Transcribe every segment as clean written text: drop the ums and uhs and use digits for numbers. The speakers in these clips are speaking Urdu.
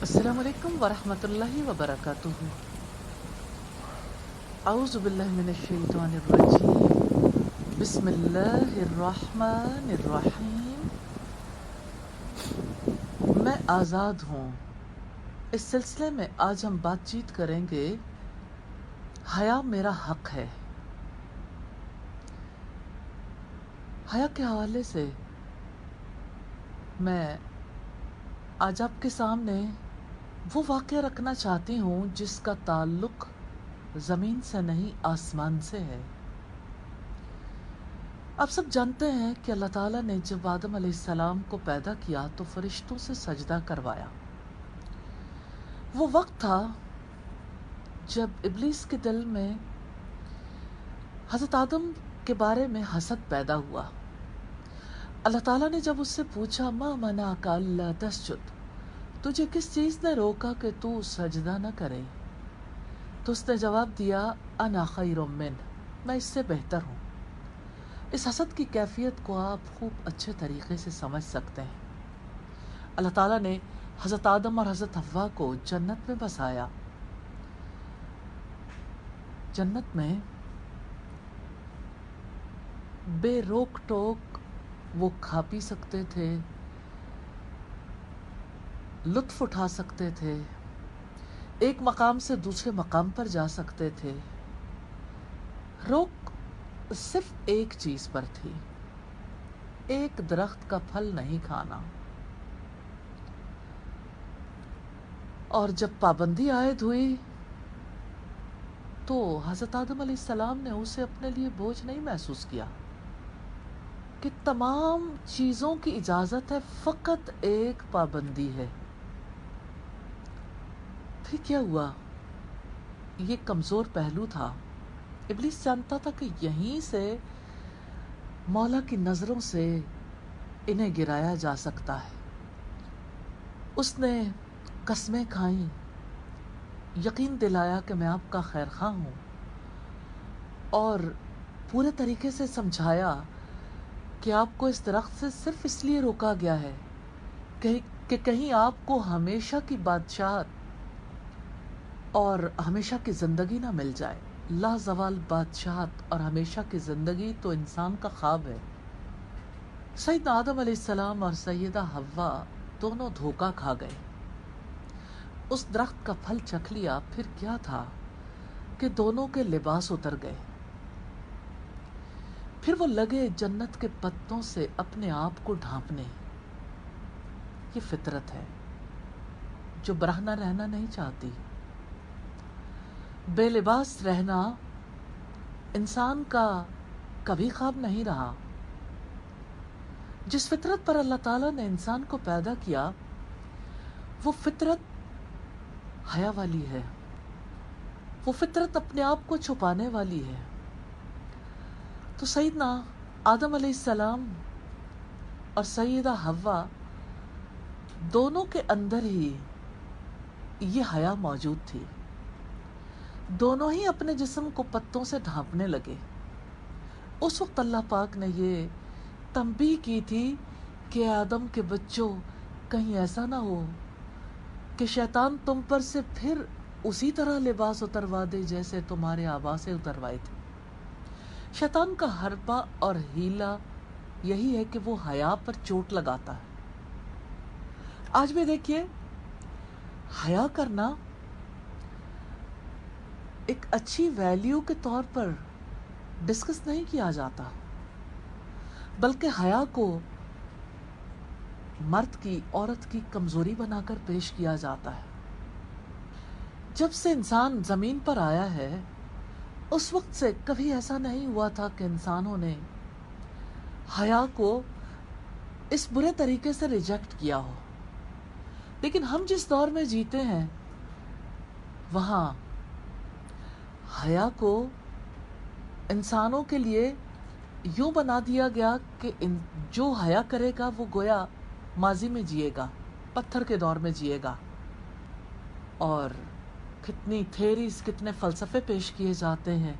السلام علیکم ورحمۃ اللہ وبرکاتہ۔ اعوذ باللہ من الشیطان الرجیم، بسم اللہ الرحمن الرحیم۔ میں آزاد ہوں، اس سلسلے میں آج ہم بات چیت کریں گے حیا میرا حق ہے۔ حیا کے حوالے سے میں آج آپ کے سامنے وہ واقعہ رکھنا چاہتی ہوں جس کا تعلق زمین سے نہیں آسمان سے ہے۔ آپ سب جانتے ہیں کہ اللہ تعالیٰ نے جب آدم علیہ السلام کو پیدا کیا تو فرشتوں سے سجدہ کروایا۔ وہ وقت تھا جب ابلیس کے دل میں حضرت آدم کے بارے میں حسد پیدا ہوا۔ اللہ تعالیٰ نے جب اس سے پوچھا ما منعک الا تسجد، تجھے کس چیز نے روکا کہ تو سجدہ نہ کرے؟ تو اس نے جواب دیا انا خیر منہ، میں اس سے بہتر ہوں۔ اس حسد کی کیفیت کو آپ خوب اچھے طریقے سے سمجھ سکتے ہیں۔ اللہ تعالیٰ نے حضرت آدم اور حضرت حوا کو جنت میں بسایا۔ جنت میں بے روک ٹوک وہ کھا پی سکتے تھے، لطف اٹھا سکتے تھے، ایک مقام سے دوسرے مقام پر جا سکتے تھے۔ روک صرف ایک چیز پر تھی، ایک درخت کا پھل نہیں کھانا۔ اور جب پابندی عائد ہوئی تو حضرت آدم علیہ السلام نے اسے اپنے لیے بوجھ نہیں محسوس کیا کہ تمام چیزوں کی اجازت ہے، فقط ایک پابندی ہے۔ پھر کیا ہوا؟ یہ کمزور پہلو تھا۔ ابلیس جانتا تھا کہ یہیں سے مولا کی نظروں سے انہیں گرایا جا سکتا ہے۔ اس نے قسمیں کھائیں، یقین دلایا کہ میں آپ کا خیر خواہ ہوں، اور پورے طریقے سے سمجھایا کہ آپ کو اس درخت سے صرف اس لیے روکا گیا ہے کہ کہیں آپ کو ہمیشہ کی بادشاہت اور ہمیشہ کی زندگی نہ مل جائے۔ لا زوال بادشاہت اور ہمیشہ کی زندگی تو انسان کا خواب ہے۔ سیدنا آدم علیہ السلام اور سیدہ حوا دونوں دھوکہ کھا گئے، اس درخت کا پھل چکھ لیا۔ پھر کیا تھا کہ دونوں کے لباس اتر گئے۔ پھر وہ لگے جنت کے پتوں سے اپنے آپ کو ڈھانپنے۔ یہ فطرت ہے جو برہنہ رہنا نہیں چاہتی۔ بے لباس رہنا انسان کا کبھی خواب نہیں رہا۔ جس فطرت پر اللہ تعالیٰ نے انسان کو پیدا کیا وہ فطرت حیا والی ہے، وہ فطرت اپنے آپ کو چھپانے والی ہے۔ تو سیدنا آدم علیہ السلام اور سیدہ حوا دونوں کے اندر ہی یہ حیا موجود تھی۔ دونوں ہی اپنے جسم کو پتوں سے ڈھانپنے لگے۔ اس وقت اللہ پاک نے یہ تنبیہ کی تھی کہ آدم کے بچوں، کہیں ایسا نہ ہو کہ شیطان تم پر سے پھر اسی طرح لباس اتروا دے جیسے تمہارے آبا سے اتروائے تھے۔ شیطان کا حربہ اور ہیلا یہی ہے کہ وہ حیا پر چوٹ لگاتا ہے۔ آج بھی دیکھیے، حیا کرنا ایک اچھی ویلیو کے طور پر ڈسکس نہیں کیا جاتا، بلکہ حیا کو مرد کی، عورت کی کمزوری بنا کر پیش کیا جاتا ہے۔ جب سے انسان زمین پر آیا ہے اس وقت سے کبھی ایسا نہیں ہوا تھا کہ انسانوں نے حیا کو اس برے طریقے سے ریجیکٹ کیا ہو۔ لیکن ہم جس دور میں جیتے ہیں وہاں حیا کو انسانوں کے لیے یوں بنا دیا گیا کہ جو حیا کرے گا وہ گویا ماضی میں جیے گا، پتھر کے دور میں جیے گا۔ اور کتنی تھیریز، کتنے فلسفے پیش کیے جاتے ہیں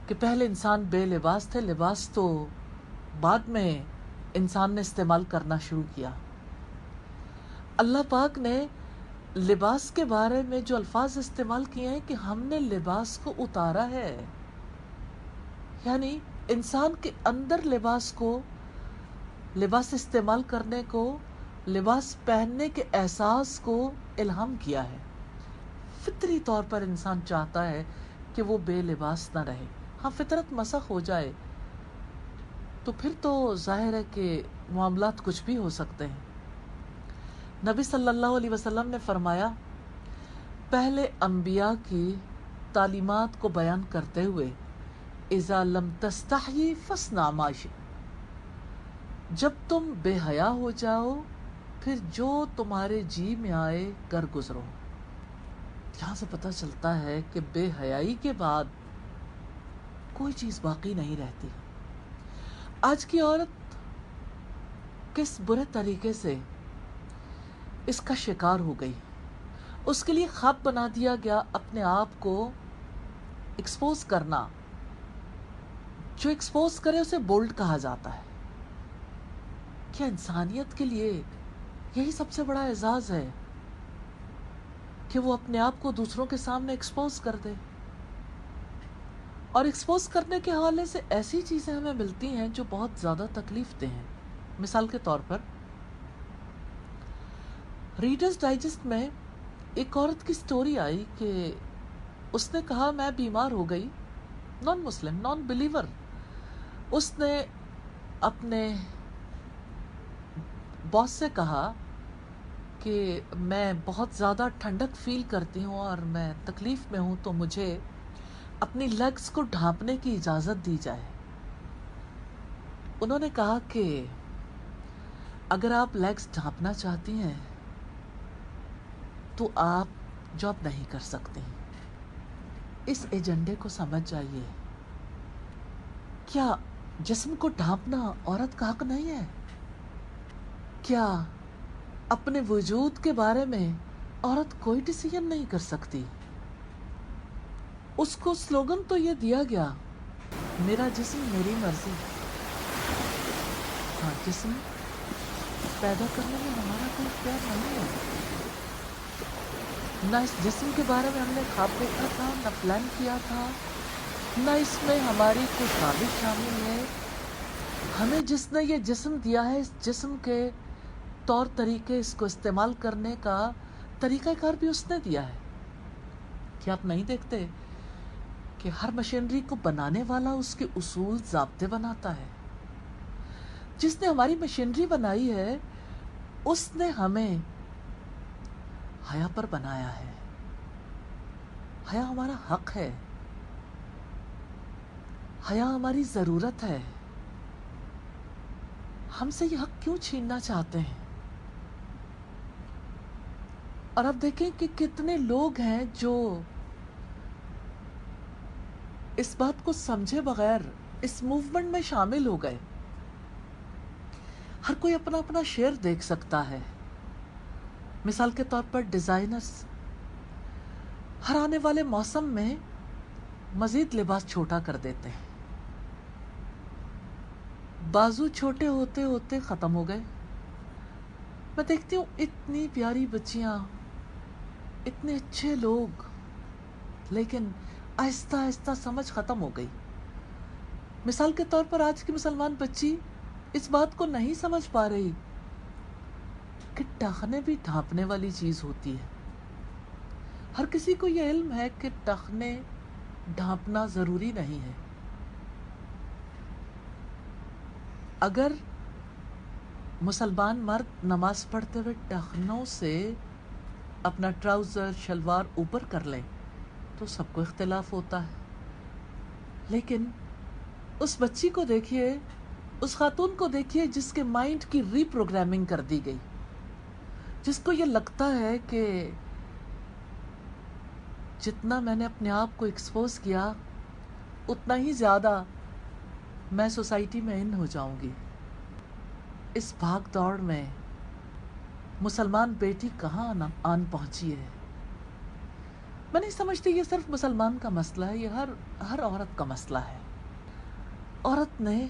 کہ پہلے انسان بے لباس تھے، لباس تو بعد میں انسان نے استعمال کرنا شروع کیا۔ اللہ پاک نے لباس کے بارے میں جو الفاظ استعمال کیے ہیں کہ ہم نے لباس کو اتارا ہے، یعنی انسان کے اندر لباس استعمال کرنے کو، لباس پہننے کے احساس کو الہام کیا ہے۔ فطری طور پر انسان چاہتا ہے کہ وہ بے لباس نہ رہے۔ ہاں، فطرت مسخ ہو جائے تو پھر تو ظاہر ہے کہ معاملات کچھ بھی ہو سکتے ہیں۔ نبی صلی اللہ علیہ وسلم نے فرمایا، پہلے انبیاء کی تعلیمات کو بیان کرتے ہوئے، اذا لم تستحی فاصنع ما شئت، جب تم بے حیا ہو جاؤ پھر جو تمہارے جی میں آئے کر گزرو۔ یہاں سے پتہ چلتا ہے کہ بے حیائی کے بعد کوئی چیز باقی نہیں رہتی۔ آج کی عورت کس برے طریقے سے اس کا شکار ہو گئی۔ اس کے لیے خواب بنا دیا گیا اپنے آپ کو ایکسپوز کرنا۔ جو ایکسپوز کرے اسے بولڈ کہا جاتا ہے۔ کیا انسانیت کے لیے یہی سب سے بڑا اعزاز ہے کہ وہ اپنے آپ کو دوسروں کے سامنے ایکسپوز کر دے؟ اور ایکسپوز کرنے کے حوالے سے ایسی چیزیں ہمیں ملتی ہیں جو بہت زیادہ تکلیف دہ ہیں۔ مثال کے طور پر ریڈرز ڈائجسٹ میں ایک عورت کی سٹوری آئی کہ اس نے کہا میں بیمار ہو گئی، نان مسلم، نان بلیور۔ اس نے اپنے باس سے کہا کہ میں بہت زیادہ ٹھنڈک فیل کرتی ہوں اور میں تکلیف میں ہوں، تو مجھے اپنی لیگز کو ڈھانپنے کی اجازت دی جائے۔ انہوں نے کہا کہ اگر آپ لیگز ڈھانپنا چاہتی ہیں تو آپ جاب نہیں کر سکتی۔ اس ایجنڈے کو سمجھ جائیے۔ کیا جسم کو ڈھانپنا عورت کا حق نہیں ہے؟ کیا اپنے وجود کے بارے میں عورت کوئی ڈیسیژن نہیں کر سکتی؟ اس کو سلوگن تو یہ دیا گیا، میرا جسم میری مرضی۔ ہاں، جسم پیدا کرنے میں ہمارا کوئی اختیار نہیں ہے۔ نہ اس جسم کے بارے میں ہم نے خواب دیکھا تھا، نہ پلان کیا تھا، نہ اس میں ہماری کوئی کاوش شامل ہے۔ ہمیں جس نے یہ جسم دیا ہے، اس جسم کے طور طریقے، اس کو استعمال کرنے کا طریقہ کار بھی اس نے دیا ہے۔ کیا آپ نہیں دیکھتے کہ ہر مشینری کو بنانے والا اس کے اصول ضابطے بناتا ہے؟ جس نے ہماری مشینری بنائی ہے اس نے ہمیں حیا پر بنایا ہے۔ حیا ہمارا حق ہے، حیا ہماری ضرورت ہے۔ ہم سے یہ حق کیوں چھیننا چاہتے ہیں؟ اور اب دیکھیں کہ کتنے لوگ ہیں جو اس بات کو سمجھے بغیر اس موومنٹ میں شامل ہو گئے۔ ہر کوئی اپنا اپنا شعر دیکھ سکتا ہے۔ مثال کے طور پر ڈیزائنرز ہر آنے والے موسم میں مزید لباس چھوٹا کر دیتے ہیں۔ بازو چھوٹے ہوتے ہوتے ختم ہو گئے۔ میں دیکھتی ہوں اتنی پیاری بچیاں، اتنے اچھے لوگ، لیکن آہستہ آہستہ سمجھ ختم ہو گئی۔ مثال کے طور پر آج کی مسلمان بچی اس بات کو نہیں سمجھ پا رہی کہ ٹخنے بھی ڈھانپنے والی چیز ہوتی ہے۔ ہر کسی کو یہ علم ہے کہ ٹخنے ڈھانپنا ضروری نہیں ہے۔ اگر مسلمان مرد نماز پڑھتے ہوئے ٹخنوں سے اپنا ٹراؤزر شلوار اوپر کر لیں تو سب کو اختلاف ہوتا ہے، لیکن اس بچی کو دیکھیے، اس خاتون کو دیکھیے جس کے مائنڈ کی ری پروگرامنگ کر دی گئی، جس کو یہ لگتا ہے کہ جتنا میں نے اپنے آپ کو ایکسپوز کیا اتنا ہی زیادہ میں سوسائٹی میں ان ہو جاؤں گی۔ اس بھاگ دوڑ میں مسلمان بیٹی کہاں آن پہنچی ہے؟ میں نہیں سمجھتی یہ صرف مسلمان کا مسئلہ ہے، یہ ہر عورت کا مسئلہ ہے۔ عورت نے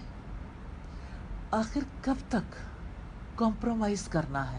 آخر کب تک کمپرومائز کرنا ہے؟